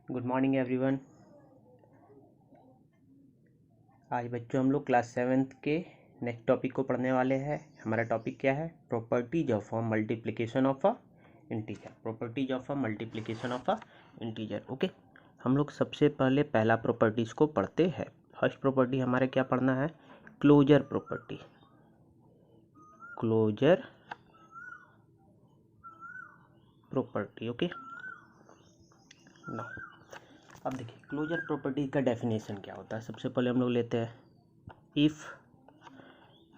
Good morning everyone. आज बच्चों हम लोग क्लास 7th के नेक्स्ट टॉपिक को पढ़ने वाले हैं। हमारा टॉपिक क्या है? Properties of a multiplication of a integer. Properties of a multiplication of a integer. Okay, हम लोग सबसे पहले पहला प्रॉपर्टीज को पढ़ते हैं। फर्स्ट प्रॉपर्टी हमारे क्या पढ़ना है? Closure property. Closure property. Okay, ना अब देखिए क्लोजर प्रॉपर्टी का डेफिनेशन क्या होता है। सबसे पहले हम लोग लेते हैं if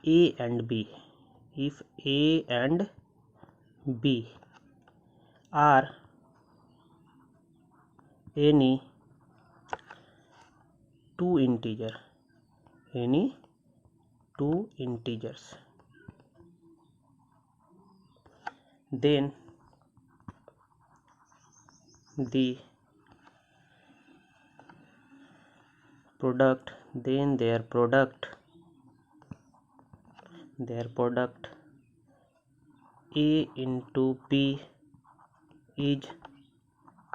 A and B, if A and B are any two integer, any two integers, then the product, then their product A into B is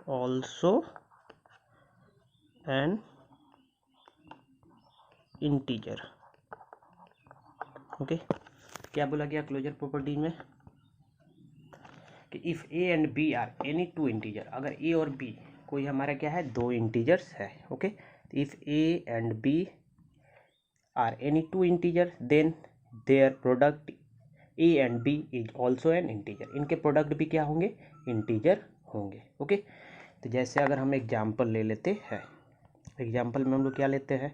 also an integer। Okay, क्या बोला गया क्लोजर प्रॉपर्टी में कि if A and B are any two integer, अगर A और B कोई हमारा क्या है, दो इंटीजर्स है। Okay, if A and B are any two integer then their product A and B is also an integer. इनके प्रोडक्ट भी क्या होंगे? इंटीजर होंगे। ओके, तो जैसे अगर हम एग्जाम्पल ले लेते हैं, एग्जाम्पल में हम लोग क्या लेते हैं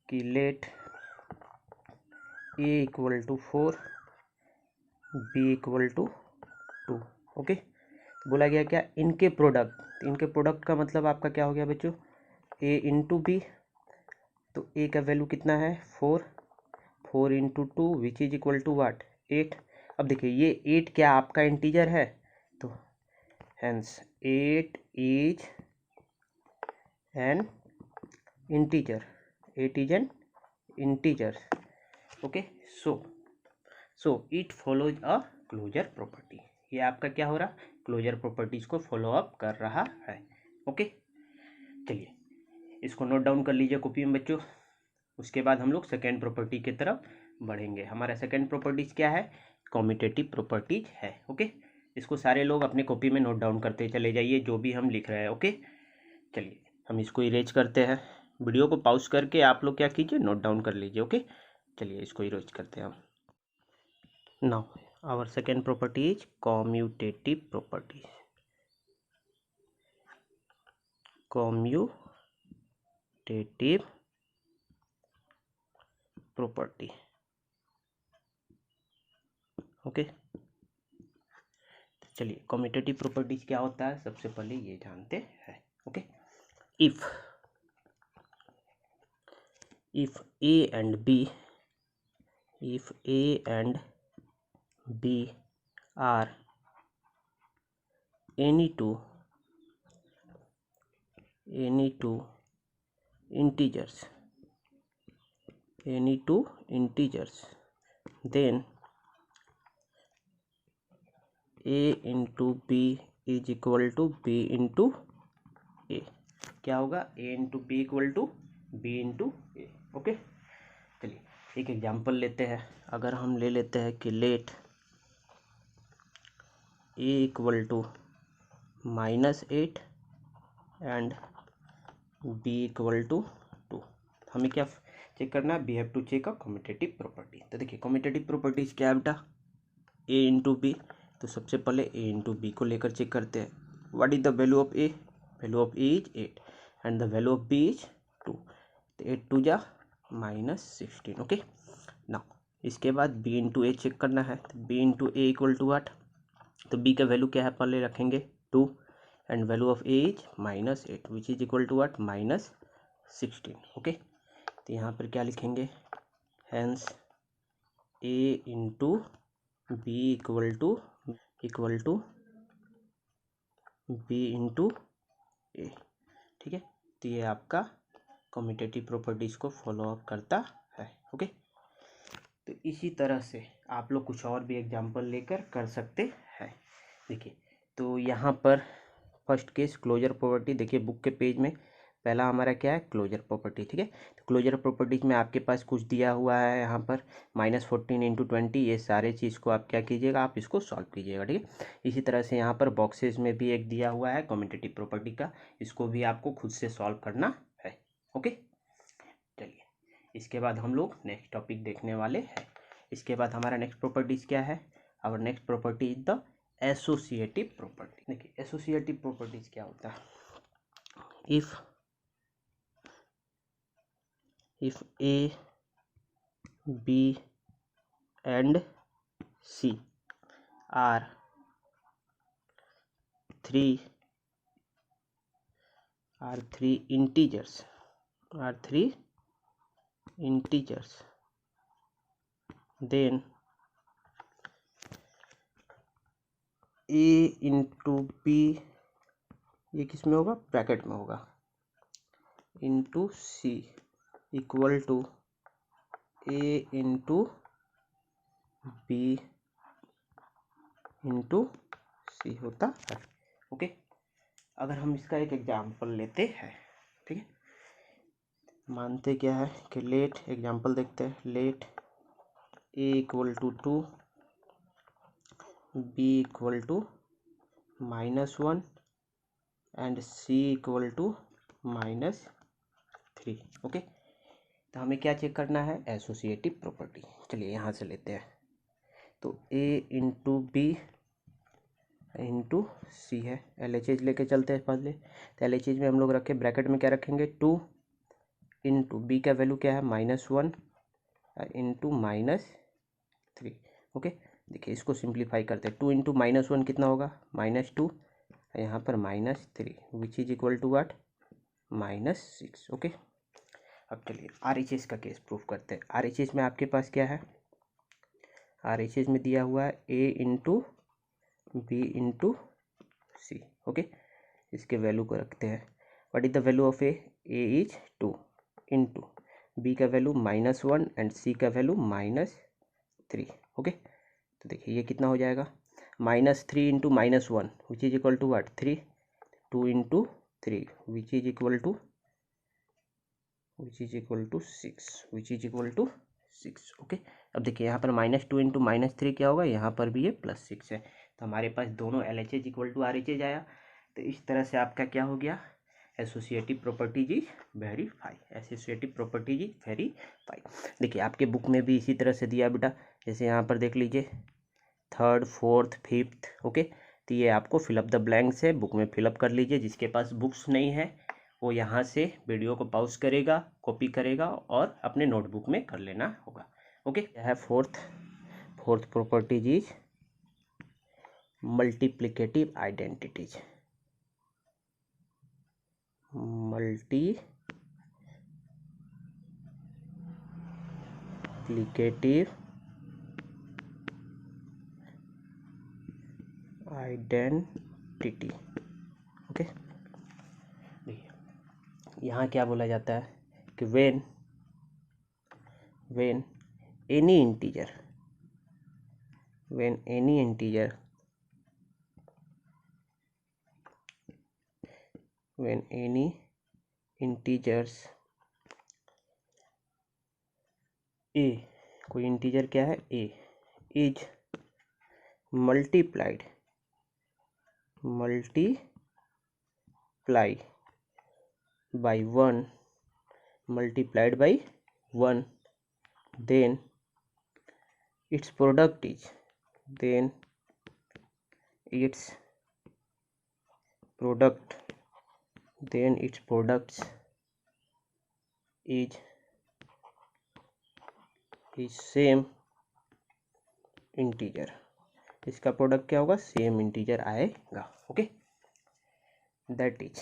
कि let A equal to 4 B equal to 2। Okay, बोला गया क्या? इनके प्रोडक्ट। इनके प्रोडक्ट का मतलब आपका क्या हो गया बच्चों? A into B. तो ए का वैल्यू कितना है? 4। 4 into 2 which is equal to what? 8। अब देखिए ये 8 क्या आपका इंटीजर है? तो hence 8 is an integer. 8 is an integer. Okay, so it follows a closure property. ये आपका क्या हो रहा? क्लोजर प्रॉपर्टीज को फॉलो अप कर रहा है। ओके, चलिए इसको नोट डाउन कर लीजिए कॉपी में बच्चों। उसके बाद हम लोग सेकेंड प्रॉपर्टी की तरफ बढ़ेंगे। हमारा सेकेंड प्रॉपर्टीज क्या है? कॉम्यूटेटिव प्रॉपर्टीज है। ओके, इसको सारे लोग अपने कॉपी में नोट डाउन करते चले जाइए जो भी हम लिख रहे हैं। ओके, चलिए हम इसको इरेज करते हैं। वीडियो को पॉज करके आप लोग क्या कीजिए, नोट डाउन कर लीजिए। ओके, चलिए इसको इरेज करते हैं हम। Now our second property is commutative property. Commutative property. Okay, चलिए कॉम्यूटेटिव प्रॉपर्टीज क्या होता है सबसे पहले ये जानते हैं। Okay, if A and B, if A and B are any two integers, then a into b is equal to b into a। क्या होगा? a into b equal to b into a। Okay, चलिए एक example लेते हैं। अगर हम ले लेते हैं कि let a equal to -8 and b equal to 2, हमें क्या चेक करना है? We have to check a commutative property. तो देखिए कॉम्यूटेटिव प्रॉपर्टीज क्या है बेटा? a into B. तो सबसे पहले a इंटू बी को लेकर चेक करते हैं। What is the value of a? Value of a is 8 and the value of b is 2। तो 8 2 जा -16। ओके, नाउ इसके बाद b इंटू ए चेक करना है। तो b into A equal to what? तो b का वैल्यू क्या है पहले रखेंगे? 2 and value of a is -8 which is equal to what? -16। Okay, तो यहाँ पर क्या लिखेंगे? Hence a into B equal to b into A. ठीक है, तो ये आपका कॉम्यूटेटिव प्रॉपर्टीज को फॉलो अप करता है। ओके, तो इसी तरह से आप लोग कुछ और भी एग्जांपल लेकर कर सकते हैं। देखिए तो यहाँ पर फर्स्ट केस क्लोजर प्रॉपर्टी। देखिए बुक के पेज में पहला हमारा क्या है, क्लोजर प्रॉपर्टी, ठीक है। तो क्लोजर प्रॉपर्टीज में आपके पास कुछ दिया हुआ है यहाँ पर -14 × 20, ये सारे चीज़ को आप क्या कीजिएगा, आप इसको सॉल्व कीजिएगा, ठीक है। इसी तरह से यहाँ पर बॉक्सेस में भी एक दिया हुआ है कम्यूटेटिव प्रॉपर्टी का, इसको भी आपको खुद से सॉल्व करना है, ओके। चलिए इसके बाद हम लोग नेक्स्ट टॉपिक देखने वाले हैं। इसके बाद हमारा नेक्स्ट प्रॉपर्टीज क्या है, और next property is the associative property. देखिए एसोसिएटिव प्रॉपर्टीज क्या होता है, if A, B and C are three integers, then A into B, ये किस में होगा, ब्रैकेट में होगा, into C equal to A into B into C होता है, ओके। अगर हम इसका एक एग्जाम्पल लेते हैं, ठीक है, मानते क्या है कि लेट, एग्जाम्पल देखते हैं, let A equal to 2, B equal to -1 and C equal to -3, okay. तो हमें क्या चेक करना है, एसोसिएटिव प्रॉपर्टी। चलिए यहाँ से लेते हैं, तो A इंटू B इंटू सी है, LHS लेके चलते हैं पहले। तो LHS में हम लोग रखे, ब्रैकेट में क्या रखेंगे, 2 इंटू B का वैल्यू क्या है, -1 इंटू -3, ओके। देखिए इसको सिंप्लीफाई करते हैं, 2 इंटू -1 कितना होगा, -2, यहाँ पर -3 which is equal to what, -6, okay. अब चलिए RHS का केस प्रूफ करते हैं। RHS में आपके पास क्या है, RHS में दिया हुआ है A into B into C, okay. इसके वैल्यू को रखते हैं, what is the value of A is 2 into B का वैल्यू -1 एंड C का वैल्यू -3, ओके। तो देखिए ये कितना हो जाएगा, -3 into -1 which is equal to what, 3, 2 into 3 which is equal to 6, okay. अब देखिए यहाँ पर -2 इंटू -3 क्या होगा, यहाँ पर भी ये +6 है। तो हमारे पास दोनों LHS इक्वल टू RHS आया। तो इस तरह से आपका क्या हो गया, associative properties is verify, associative properties is verify. देखिए आपके बुक में भी इसी तरह से दिया बेटा, जैसे यहाँ पर देख लीजिए 3rd 4th 5th, ओके। तो ये आपको फिलअप द ब्लैंक्स है, बुक में फिलअप कर लीजिए। जिसके पास बुक्स नहीं है वो यहाँ से वीडियो को पॉज करेगा, कॉपी करेगा और अपने नोटबुक में कर लेना होगा, ओके। क्या है, fourth properties is multiplicative identities, multiplicative identity, okay. यहाँ क्या बोला जाता है कि व्हेन एनी इंटीजर a, कोई इंटीजर क्या है, a is multiply by 1 multiplied by 1, then its product is same integer, इसका प्रोडक्ट क्या होगा, सेम इंटीजर आएगा, ओके। दैट इज,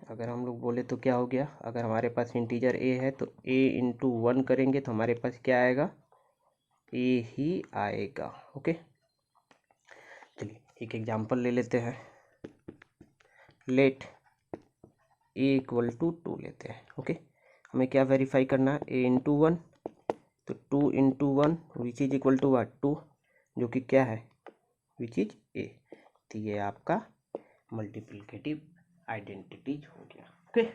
अगर हम लोग बोले तो क्या हो गया, अगर हमारे पास इंटीजर a है तो a इंटू 1 करेंगे तो हमारे पास क्या आएगा, a ही आएगा, ओके। चलिए एक एग्जांपल ले लेते हैं, लेट a इक्वल टू 2 लेते हैं, ओके। हमें क्या वेरीफाई करना है, a इंटू 1, तो 2 into 1 which is equal to what, 2, जो कि क्या है, विच इज a। तो ये आपका मल्टीप्लिकेटिव आइडेंटिटीज हो गया। ओके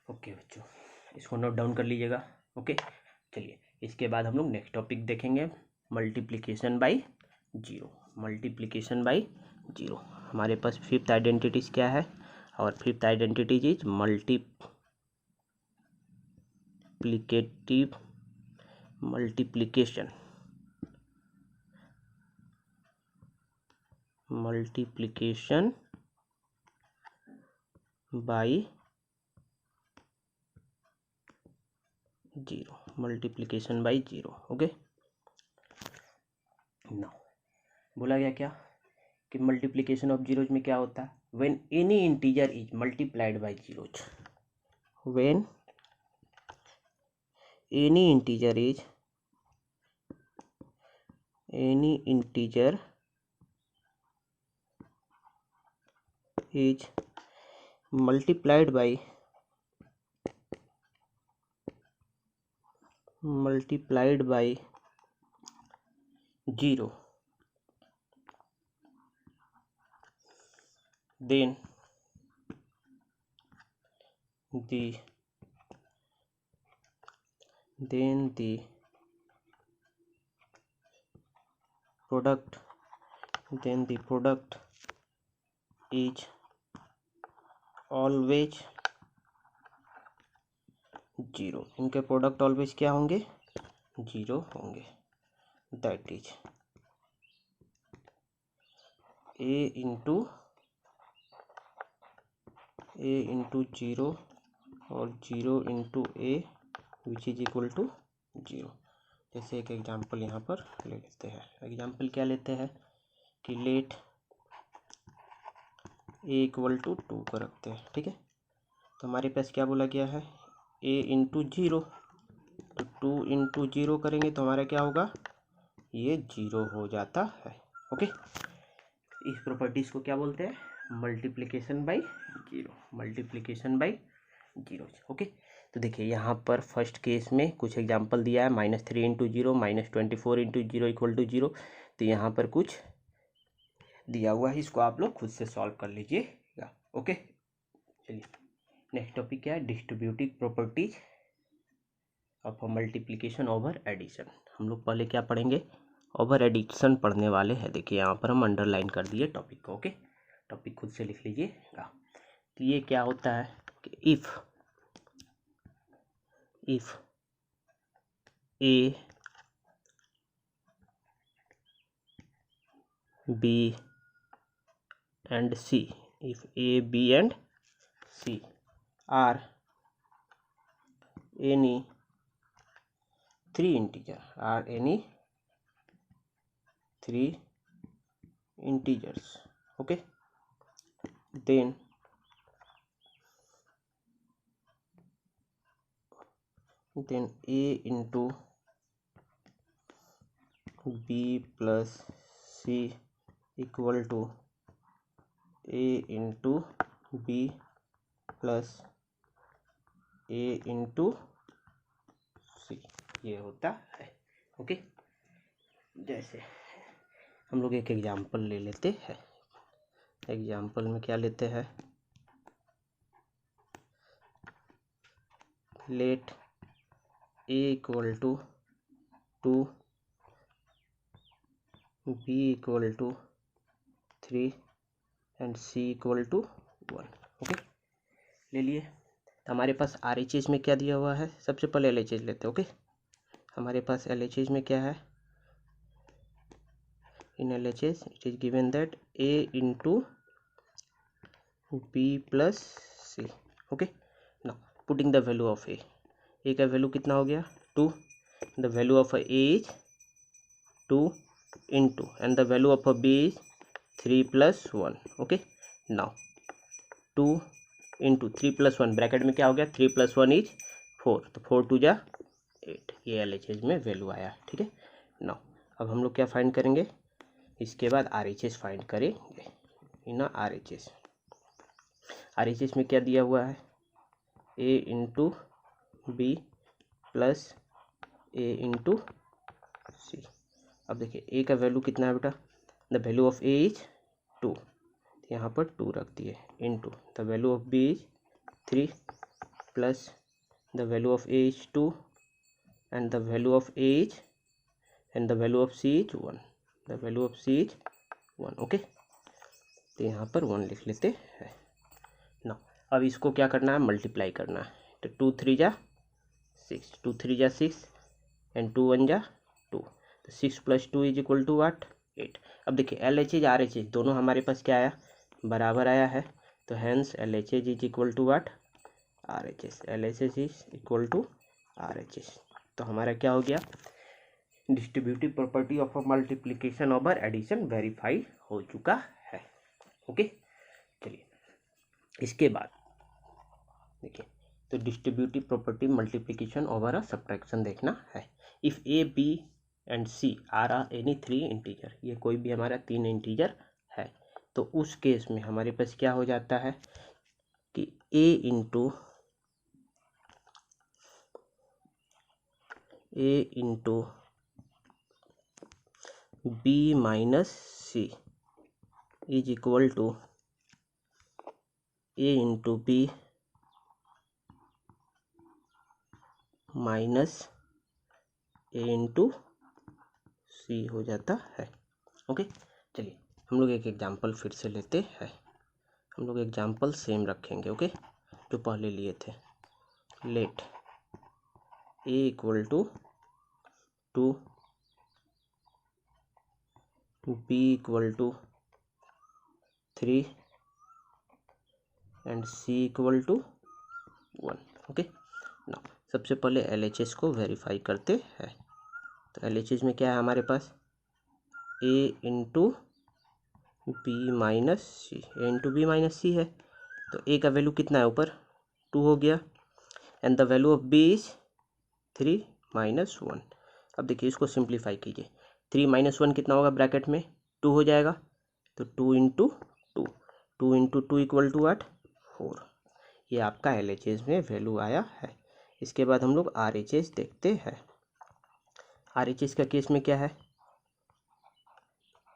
ओके बच्चों, इसको नोट डाउन कर लीजिएगा। ओके चलिए, इसके बाद हम लोग नेक्स्ट टॉपिक देखेंगे, multiplication by zero. Multiplication by zero, हमारे पास फिफ्थ आइडेंटिटीज क्या है, और fifth identities is multiplication by zero, multiplication by zero. Okay now बोला गया क्या कि मल्टीप्लिकेशन ऑफ जीरोज में क्या होता है, when any integer is multiplied by zeros, when any integer is multiplied by zero, then the product is always zero. इनके product always क्या होंगे, जीरो होंगे। That is A into zero और zero into A which is equal to zero. जैसे एक example यहाँ पर ले लेते हैं। एग्जांपल क्या लेते हैं कि लेट ए इक्वल टू 2 को रखते हैं। ठीक है, तो हमारे पास क्या बोला गया है, ए इंटू जीरो, तो 2 इंटू जीरो करेंगे तो हमारा क्या होगा, ये जीरो हो जाता है। ओके, इस प्रॉपर्टीज को क्या बोलते हैं, multiplication by zero, multiplication by zero. Okay, तो देखिए यहाँ पर फर्स्ट केस में कुछ एग्जांपल दिया है, -3 into zero, -24 into zero equal to zero. तो यहाँ पर कुछ दिया हुआ है, इसको आप लोग खुद से सॉल्व कर लीजिएगा। ओके चलिए, नेक्स्ट टॉपिक क्या है, distributive properties of multiplication over addition. हम लोग पहले क्या पढ़ेंगे, ओवर एडिशन पढ़ने वाले हैं। देखिए यहाँ पर हम अंडरलाइन कर दिए टॉपिक को। ओके, टॉपिक खुद से लिख लीजिएगा। तो ये क्या होता है कि if A B and C, if A, B and C are any three integers, okay, then A into B plus C equal to A into B plus A into C, ये होता है। ओके, जैसे हम लोग एक example ले लेते हैं। एग्जांपल में क्या लेते हैं, let A equal to 2, B equal to 3 and C equal to 1। Okay, ले लिए। तो हमारे पास RHS में क्या दिया हुआ है, सबसे पहले LHS लेते हैं। ओके, हमारे पास LHS में क्या है, इन LHS it is given that A into B plus C। Okay, now putting the value of A का वैल्यू कितना हो गया, 2, the value of A is 2 into and the value of B is 3 plus 1। Okay, now 2 into 3 plus 1 bracket में क्या हो गया, 3 plus 1 is 4, तो 4 2 जा 8, ये LHS में वैल्यू आया। ठीक है, नाउ अब हम लोग क्या फाइंड करेंगे, इसके बाद RHS फाइंड करेंगे। इन RHS में क्या दिया हुआ है, A into B plus A into C. अब देखिए A का वैल्यू कितना है बेटा, the value of A is 2, यहाँ पर 2 रख दिए into the value of B is 3 plus the value of A is 2 and the value of A is and the value of C is 1, the value of C is 1। Okay, तो यहाँ पर 1 लिख लेते हैं ना। अब इसको क्या करना है, मल्टीप्लाई करना है। तो 2 3 जा 6, 2 3 जा 6 एंड 2 1 जा 2, तो 6 plus 2 is equal to what 8। अब देखिए L H S R H S दोनों हमारे पास क्या आया, बराबर आया है, तो hence L H S is equal to what R H S, L H S is equal to R H S. तो हमारा क्या हो गया, distributive property of a multiplication over addition verify हो चुका है। ओके, चलिए इसके बाद देखिए, तो distributive property multiplication over a subtraction देखना है। If a B and c are any 3 integer, ये कोई भी हमारा 3 इंटीजर है, तो उस केस में हमारे पास क्या हो जाता है कि A into B minus C is equal to A into B minus A into C हो जाता है। ओके, चलिए हम लोग एक एग्जांपल फिर से लेते हैं। हम लोग एग्जांपल सेम रखेंगे, ओके, जो पहले लिए थे। Let A equal to 2, b equal to 3 and c equal to 1। Okay, ना सबसे पहले LHS को वेरीफाई करते हैं। तो LHS में क्या है हमारे पास, ए इंटू बी माइनस सी, ए इंटू बी माइनस सी है, तो ए का वैल्यू कितना है ऊपर 2 हो गया, and the value of B is 3 minus 1। अब देखिए इसको सिंप्लीफाई कीजिए, 3 माइनस 1 कितना होगा, ब्रैकेट में 2 हो जाएगा, तो 2 into 2, 2 into 2 equal to what 4। ये आपका LHS में वैल्यू आया है। इसके बाद हम लोग RHS देखते हैं। RHS का केस में क्या है,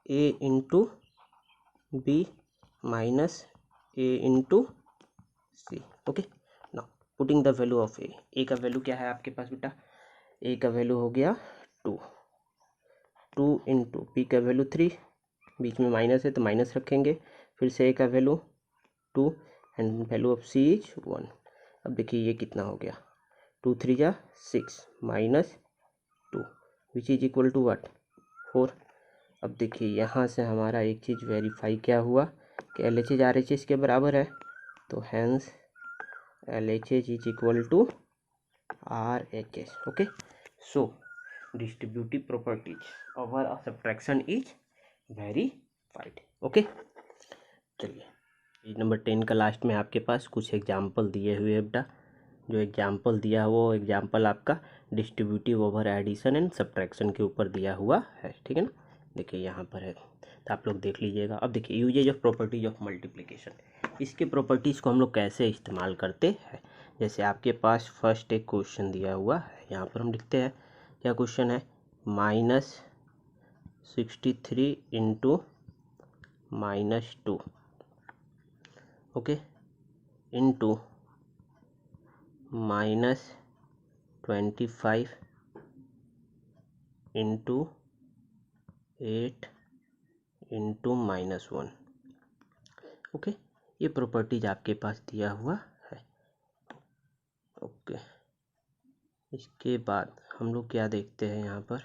A into B minus A into C. Okay, now putting the value of A का वैल्यू क्या है आपके पास बेटा, ए का वैल्यू हो गया 2, 2 इंटू बी का वैल्यू 3, बीच में माइनस है तो माइनस रखेंगे, फिर से ए का value 2 and value of C is 1। अब देखिए ये कितना हो गया, 2 3 जा 6 minus 2 which is equal to what 4। अब देखिए यहाँ से हमारा एक चीज़ वेरीफाई क्या हुआ कि LHS RHS के बराबर है, तो hence LHS is equal to RHS। Okay, so distributive properties over a subtraction is verified. Okay, चलिए पेज नंबर 10 का लास्ट में आपके पास कुछ एग्जाम्पल दिए हुए हैं बेटा। जो एग्जाम्पल दिया है वो एग्जाम्पल आपका distributive over addition and subtraction के ऊपर दिया हुआ है, ठीक है ना। देखिए यहाँ पर है, तो आप लोग देख लीजिएगा। अब देखिए usages of properties of multiplication, इसके प्रॉपर्टीज़ को हम लोग कैसे इस्तेमाल करते हैं। जैसे आपके पास फर्स्ट एक क्वेश्चन दिया हुआ है, यहाँ पर हम लिखते हैं क्या क्वेश्चन है, -63 into -2, okay, into -25 into 8 into -1। Okay, ये प्रॉपर्टीज आपके पास दिया हुआ है। ओके, इसके बाद हम लोग क्या देखते हैं यहाँ पर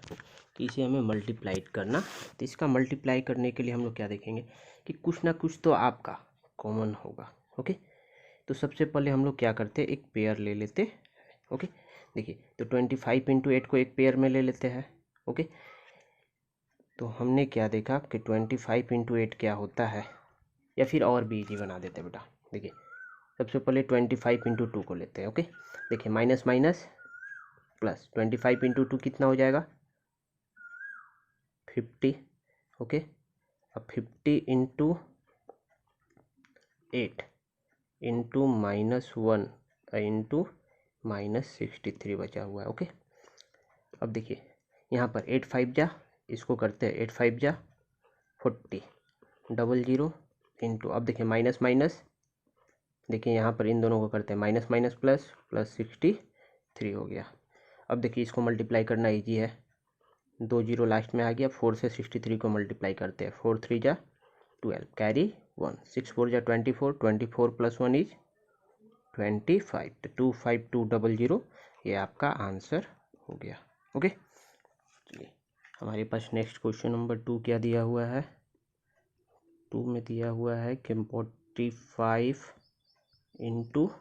कि इसे हमें मल्टीप्लाई करना। तो इसका मल्टीप्लाई करने के लिए हम लोग क्या देखेंगे कि कुछ ना कुछ तो आपका कॉमन होगा। ओके, तो सबसे पहले हम लोग क्या करते हैं, एक पेयर ले लेते हैं। ओके, देखिए तो 25 इंटू 8 को एक पेयर में ले लेते हैं। ओके, तो हमने क्या देखा कि 25 इंटू 8 क्या होता है, या फिर और भी इजी बना देते बेटा। देखिए सबसे पहले 25 इंटू 2 को लेते हैं। ओके, देखिए माइनस माइनस प्लस 25 इंटू 2 कितना हो जाएगा 50। ओके, अब 50 इंटू 8 इंटू -1 इंटू -63 बचा हुआ है। ओके, अब देखिए यहाँ पर 8 5 जा, इसको करते हैं 8 5 जा 40, 00 इंटू, अब देखिए माइनस माइनस, देखिए यहाँ पर इन दोनों को करते हैं माइनस माइनस प्लस, प्लस 63 हो गया। अब देखिए इसको मल्टीप्लाई करना ईजी है, 2 जीरो लास्ट में आ गया, 4 से 63 को मल्टीप्लाई करते हैं, 4 3 जा 12, कैरी 1, 6 4 जा 24, 24 प्लस 1 इज 25, तो 25200 ये आपका आंसर हो गया। ओके, चलिए हमारे पास नेक्स्ट क्वेश्चन नंबर 2 क्या दिया हुआ है। 2 में दिया हुआ है कि 45 इंटू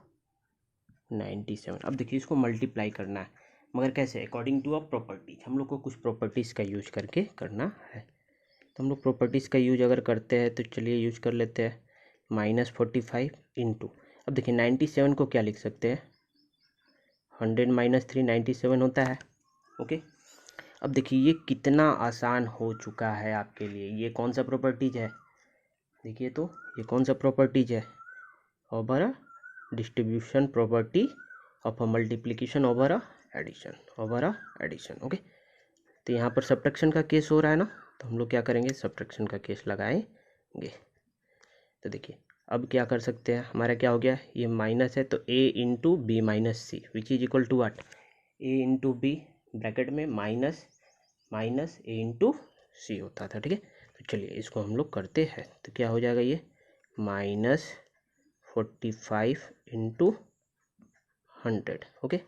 97। अब देखिए इसको मल्टीप्लाई करना है, मगर कैसे, अकॉर्डिंग टू अ प्रॉपर्टीज, हम लोग को कुछ प्रॉपर्टीज़ का यूज करके करना है। तो हम लोग प्रॉपर्टीज़ का यूज अगर करते हैं तो चलिए यूज कर लेते हैं, -45 इंटू, अब देखिए 97 को क्या लिख सकते हैं, 100 माइनस 3 97 होता है। ओके, अब देखिए ये कितना आसान हो चुका है आपके लिए, ये कौन सा प्रॉपर्टीज है, देखिए तो ये कौन सा प्रॉपर्टीज है, over a distribution property of a multiplication over a addition, over a addition. Okay, तो यहाँ पर सब्ट्रैक्शन का केस हो रहा है ना, तो हम लोग क्या करेंगे, सब्ट्रैक्शन का केस लगाएंगे। तो देखिए अब क्या कर सकते हैं, हमारा क्या हो गया, ये माइनस है तो a into B minus c which is equal to what, a into b bracket में minus minus a into c होता था। ठीक है, तो चलिए इसको हम लोग करते हैं, तो क्या हो जाएगा, ये -45 इंटू 100। ओके,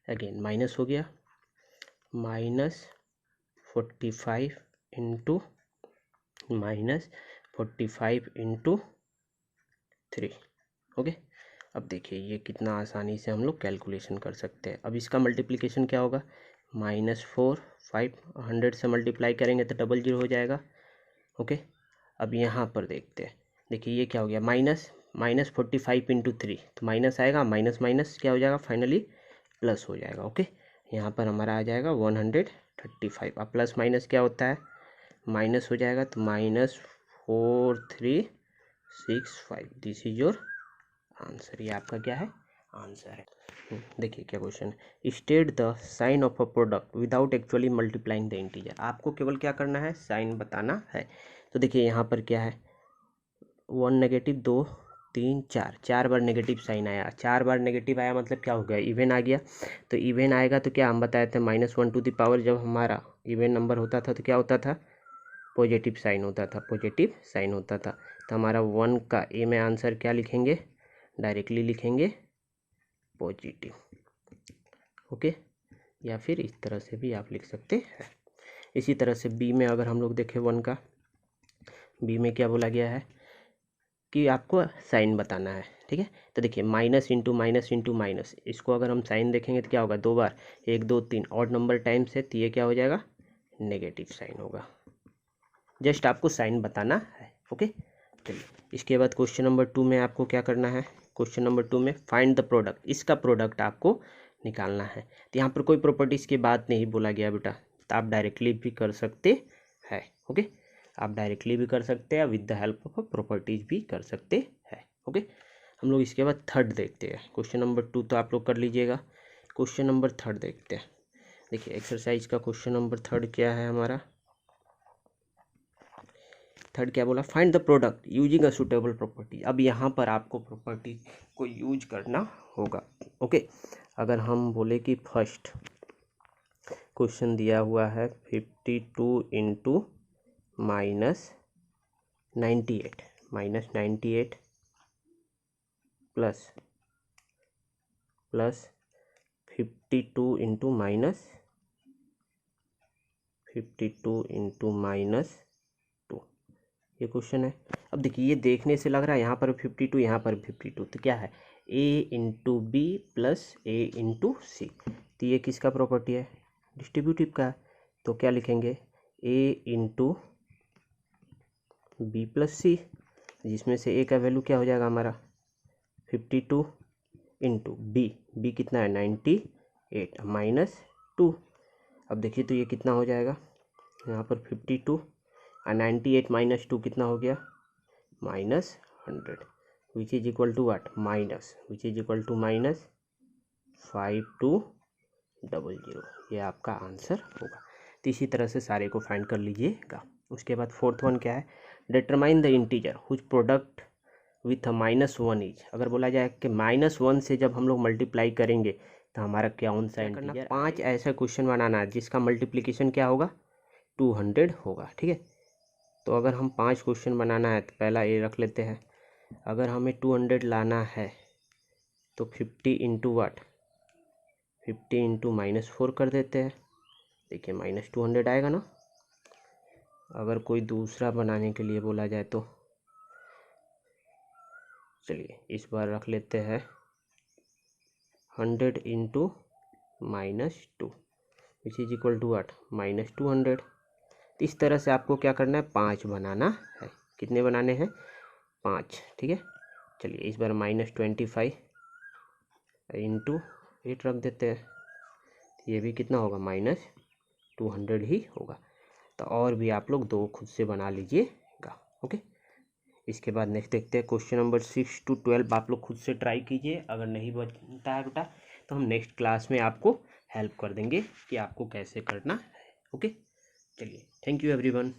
अगेन माइनस हो गया, -45 इंटू -45 इंटू 3। ओके, अब देखिए ये कितना आसानी से हम लोग कैलकुलेशन कर सकते हैं। अब इसका मल्टीप्लिकेशन क्या होगा, -4 5 100 से मल्टीप्लाई करेंगे तो 00 हो जाएगा। ओके, अब यहाँ पर देखते हैं, देखिए ये क्या हो गया, -45 इंटू 3, तो माइनस आएगा, माइनस माइनस क्या हो जाएगा, फाइनली प्लस हो जाएगा। ओके, यहाँ पर हमारा आ जाएगा 135। अब प्लस माइनस क्या होता है, माइनस हो जाएगा, तो -4365, दिस इज योर आंसर, ये आपका क्या है, आंसर है। देखिए क्या क्वेश्चन है, state the sign of a product without actually multiplying the integer. आपको केवल क्या करना है, साइन बताना है। तो देखिए यहाँ पर क्या है, 1 नेगेटिव 2 3 4, 4 बार नेगेटिव साइन आया, 4 बार नेगेटिव आया मतलब क्या हो गया, इवन आ गया। तो इवन आएगा तो क्या हम बताए थे, -1 टू द पावर, जब हमारा इवन नंबर होता था तो क्या होता था, पॉजिटिव साइन होता था, पॉजिटिव साइन होता था। तो हमारा 1 का ए में आंसर क्या लिखेंगे, डायरेक्टली लिखेंगे पॉजिटिव। ओके, या फिर इस तरह से भी आप लिख सकते हैं। इसी तरह से बी में अगर हम लोग देखें 1 का, बी में क्या बोला गया है कि आपको साइन बताना है। ठीक है, तो देखिए minus into minus into minus, इसको अगर हम साइन देखेंगे तो क्या होगा, 2 बार 1 2 3 ऑड नंबर टाइम्स है, तो ये क्या हो जाएगा, नेगेटिव साइन होगा। जस्ट आपको साइन बताना है। ओके, चलिए इसके बाद क्वेश्चन नंबर 2 में आपको क्या करना है, क्वेश्चन नंबर 2 में फाइंड द प्रोडक्ट, इसका प्रोडक्ट आपको निकालना है। तो यहाँ पर कोई प्रॉपर्टीज़ की बात नहीं बोला गया बेटा, तो आप डायरेक्टली भी कर सकते हैं। ओके, आप डायरेक्टली भी कर सकते हैं, with the help of properties भी कर सकते हैं। ओके, हम लोग इसके बाद थर्ड देखते हैं। क्वेश्चन नंबर 2 तो आप लोग कर लीजिएगा, क्वेश्चन नंबर 3 देखते हैं। देखिए एक्सरसाइज का क्वेश्चन नंबर 3 क्या है हमारा, थर्ड क्या बोला, find the product using a suitable property. अब यहाँ पर आपको प्रॉपर्टी को यूज करना होगा। ओके, अगर हम बोले कि फर्स्ट क्वेश्चन दिया हुआ है 52 इंटू -98 प्लस 52 इंटू -2, ये क्वेश्चन है। अब देखिए ये देखने से लग रहा है यहाँ पर 52 यहाँ पर 52, तो क्या है, a into B plus A into C. तो ये किसका प्रॉपर्टी है, डिस्ट्रीब्यूटिव का है। तो क्या लिखेंगे, a इंटू बी प्लस सी, जिसमें से a का वैल्यू क्या हो जाएगा हमारा 52 इंटू बी कितना है 98 -2। अब देखिए तो ये कितना हो जाएगा, यहाँ पर 52 और 98 -2 कितना हो गया, -100, which is equal to what, which is equal to -5200। ये आपका आंसर होगा। तो इसी तरह से सारे को फाइंड कर लीजिएगा। उसके बाद फोर्थ वन क्या है, determine the integer whose product with -1 is. अगर बोला जाए कि -1 से जब हम लोग मल्टीप्लाई करेंगे तो हमारा कौन सा इंटीजर, 5 ऐसा क्वेश्चन बनाना है जिसका मल्टीप्लिकेशन क्या होगा 200 होगा। ठीक है, तो अगर हम 5 क्वेश्चन बनाना है तो पहला ये रख लेते हैं, अगर हमें 200 लाना है तो 50 इंटू वाट, 50 इंटू -4 कर देते हैं। देखिए -200 आएगा ना। अगर कोई दूसरा बनाने के लिए बोला जाए तो चलिए इस बार रख लेते हैं 100 into -2 which is equal to what -200। इस तरह से आपको क्या करना है, 5 बनाना है। कितने बनाने हैं, 5। ठीक है, चलिए इस बार -25 इंटू 8 रख देते हैं, ये भी कितना होगा -200 ही होगा। तो और भी आप लोग 2 खुद से बना लीजिएगा। ओके, इसके बाद नेक्स्ट देखते हैं क्वेश्चन नंबर 6 to 12 आप लोग खुद से ट्राई कीजिए। अगर नहीं बनता है बेटा तो हम नेक्स्ट क्लास में आपको हेल्प कर देंगे कि आपको कैसे करना है। ओके, चलिए थैंक यू एवरीवन।